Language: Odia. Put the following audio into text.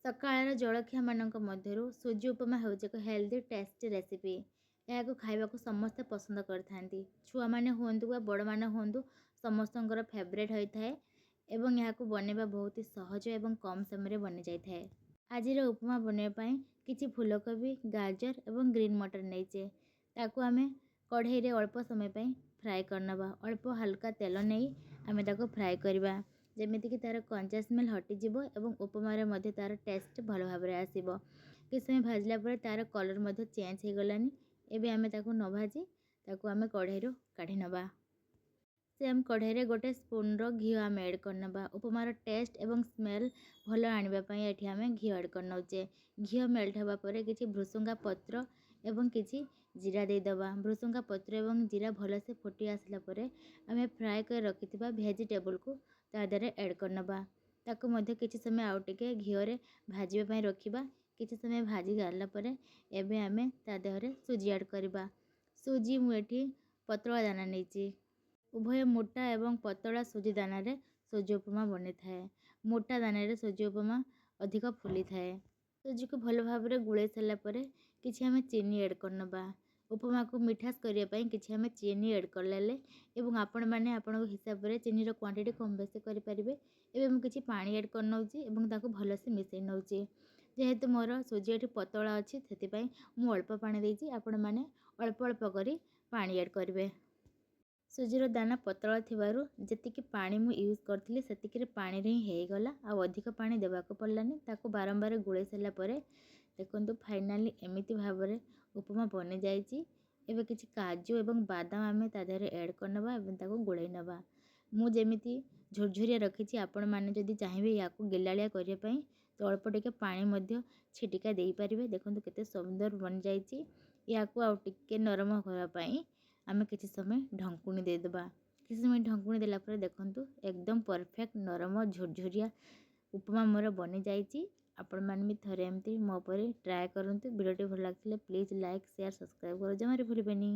ସକାଳର ଜଳଖିଆମାନଙ୍କ ମଧ୍ୟରୁ ସୁଜି ଉପମା ହେଉଛି ଏକ ହେଲ୍ଦି ଟେଷ୍ଟି ରେସିପି। ଏହାକୁ ଖାଇବାକୁ ସମସ୍ତେ ପସନ୍ଦ କରିଥାନ୍ତି। ଛୁଆମାନେ ହୁଅନ୍ତୁ ବା ବଡ଼ମାନେ ହୁଅନ୍ତୁ, ସମସ୍ତଙ୍କର ଫେଭରେଟ୍ ହୋଇଥାଏ ଏବଂ ଏହାକୁ ବନେଇବା ବହୁତ ସହଜ ଏବଂ କମ୍ ସମୟରେ ବନିଯାଇଥାଏ। ଆଜିର ଉପମା ବନେଇବା ପାଇଁ କିଛି ଫୁଲକୋବି, ଗାଜର ଏବଂ ଗ୍ରୀନ୍ ମଟର ନେଇଛେ। ତାକୁ ଆମେ କଢ଼େଇରେ ଅଳ୍ପ ସମୟ ପାଇଁ ଫ୍ରାଏ କରିନେବା। ଅଳ୍ପ ହାଲକା ତେଲ ନେଇ ଆମେ ତାକୁ ଫ୍ରାଏ କରିବା, ଯେମିତିକି ତା'ର କଞ୍ଚା ସ୍ମେଲ୍ ହଟିଯିବ ଏବଂ ଉପମାରେ ମଧ୍ୟ ତା'ର ଟେଷ୍ଟ ଭଲ ଭାବରେ ଆସିବ। କିଛି ସମୟ ଭାଜିଲା ପରେ ତା'ର କଲର୍ ମଧ୍ୟ ଚେଞ୍ଜ ହୋଇଗଲାନି। ଏବେ ଆମେ ତାକୁ ନ ଭାଜି ତାକୁ ଆମେ କଢ଼େଇରୁ କାଢ଼ି ନେବା। ସେମ୍ କଢ଼େଇରେ ଗୋଟେ ସ୍ପୁନ୍ର ଘିଅ ଆମେ ଆଡ଼୍ କରିନେବା। ଉପମାର ଟେଷ୍ଟ ଏବଂ ସ୍ମେଲ୍ ଭଲ ଆଣିବା ପାଇଁ ଏଠି ଆମେ ଘିଅ ଆଡ଼୍ କରିନେଉଛେ। ଘିଅ ମେଲ୍ଟ ହେବା ପରେ କିଛି ଭୃସୁଙ୍ଗା ପତ୍ର ଏବଂ କିଛି ଜିରା ଦେଇଦେବା। ଭୃସୁଙ୍ଗା ପତ୍ର ଏବଂ ଜିରା ଭଲସେ ଫୁଟି ଆସିଲା ପରେ ଆମେ ଫ୍ରାଏ କରି ରଖିଥିବା ଭେଜିଟେବୁଲ୍କୁ ତା ଦେହରେ ଆଡ଼୍ କରିନେବା। ତାକୁ ମଧ୍ୟ କିଛି ସମୟ ଆଉ ଟିକେ ଘିଅରେ ଭାଜିବା ପାଇଁ ରଖିବା। କିଛି ସମୟ ଭାଜି ଗଲା ପରେ ଏବେ ଆମେ ତା ଦେହରେ ସୁଜି ଆଡ଼୍ କରିବା। ସୁଜି ମୁଁ ଏଠି ପତଳା ଦାନା ନେଇଛି। ଉଭୟ ମୋଟା ଏବଂ ପତଳା ସୁଜି ଦାନାରେ ସୁଜି ଉପମା ବନିଥାଏ। ମୋଟା ଦାନାରେ ସୁଜି ଉପମା ଅଧିକ ଫୁଲିଥାଏ। ସୁଜିକୁ ଭଲ ଭାବରେ ଗୋଳେଇ ସାରିଲା ପରେ କିଛି ଆମେ ଚିନି ଆଡ଼୍ କରିନେବା। ଉପମାକୁ ମିଠାସ୍ କରିବା ପାଇଁ କିଛି ଆମେ ଚିନି ଆଡ଼୍ କରିନେଲେ ଏବଂ ଆପଣମାନେ ଆପଣଙ୍କ ହିସାବରେ ଚିନିର କ୍ୱାଣ୍ଟିଟି କମ୍ ବେଶୀ କରିପାରିବେ। ଏବେ ମୁଁ କିଛି ପାଣି ଆଡ଼୍ କରିନେଉଛି ଏବଂ ତାକୁ ଭଲସେ ମିଶାଇ ନେଉଛି। ଯେହେତୁ ମୋର ସୁଜି ଏଠି ପତଳା ଅଛି, ସେଥିପାଇଁ ମୁଁ ଅଳ୍ପ ପାଣି ଦେଇଛି। ଆପଣମାନେ ଅଳ୍ପ ଅଳ୍ପ କରି ପାଣି ଆଡ଼୍ କରିବେ। ସୁଜିର ଦାନା ପତଳା ଥିବାରୁ ଯେତିକି ପାଣି ମୁଁ ୟୁଜ୍ କରିଥିଲି ସେତିକିରେ ପାଣିରେ ହିଁ ହେଇଗଲା, ଆଉ ଅଧିକ ପାଣି ଦେବାକୁ ପଡ଼ିଲାନି। ତାକୁ ବାରମ୍ବାର ଗୋଳେଇ ସାରିଲା ପରେ ଦେଖନ୍ତୁ ଫାଇନାଲି ଏମିତି ଭାବରେ ଉପମା ବନିଯାଇଛି। ଏବେ କିଛି କାଜୁ ଏବଂ ବାଦାମ ଆମେ ତା ଦେହରେ ଆଡ଼୍ କରିନେବା ଏବଂ ତାକୁ ଗୋଳେଇ ନେବା। ମୁଁ ଯେମିତି ଝୁରଝୁରିଆ ରଖିଛି, ଆପଣମାନେ ଯଦି ଚାହିଁବେ ୟାକୁ ଗେଲାଳିଆ କରିବା ପାଇଁ ତ ଅଳ୍ପ ଟିକେ ପାଣି ମଧ୍ୟ ଛିଟିକା ଦେଇପାରିବେ। ଦେଖନ୍ତୁ କେତେ ସୁନ୍ଦର ବନିଯାଇଛି। ୟାକୁ ଆଉ ଟିକେ ନରମ କରିବା ପାଇଁ ଆମେ କିଛି ସମୟ ଢଙ୍କୁଣି ଦେଇଦେବା। କିଛି ସମୟ ଢଙ୍କୁଣି ଦେଲା ପରେ ଦେଖନ୍ତୁ ଏକଦମ ପରଫେକ୍ଟ ନରମ ଝୁରଝୁରିଆ ଉପମା ମୋର ବନିଯାଇଛି। ଆପଣମାନେ ବି ଥରେ ଏମିତି ମୋ ଉପରେ ଟ୍ରାଏ କରନ୍ତୁ। ଭିଡ଼ିଓଟି ଭଲ ଲାଗିଥିଲେ ପ୍ଲିଜ୍ ଲାଇକ୍, ସେୟାର, ସବସ୍କ୍ରାଇବ୍ ଜମାରେ ଭୁଲିବେନି।